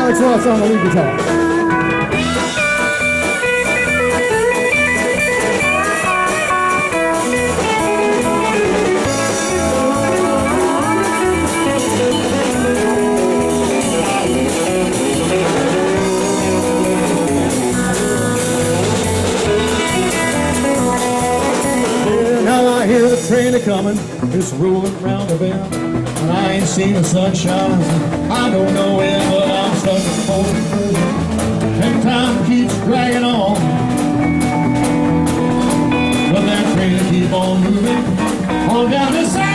Alex Ross on the lead guitar. I hear the train a-comin', it's rolling round the bend, and I ain't seen the sunshine, I don't know when, but I'm stuck in Folsom Prison, and time keeps dragging on. But that train will keep on moving, on down this side.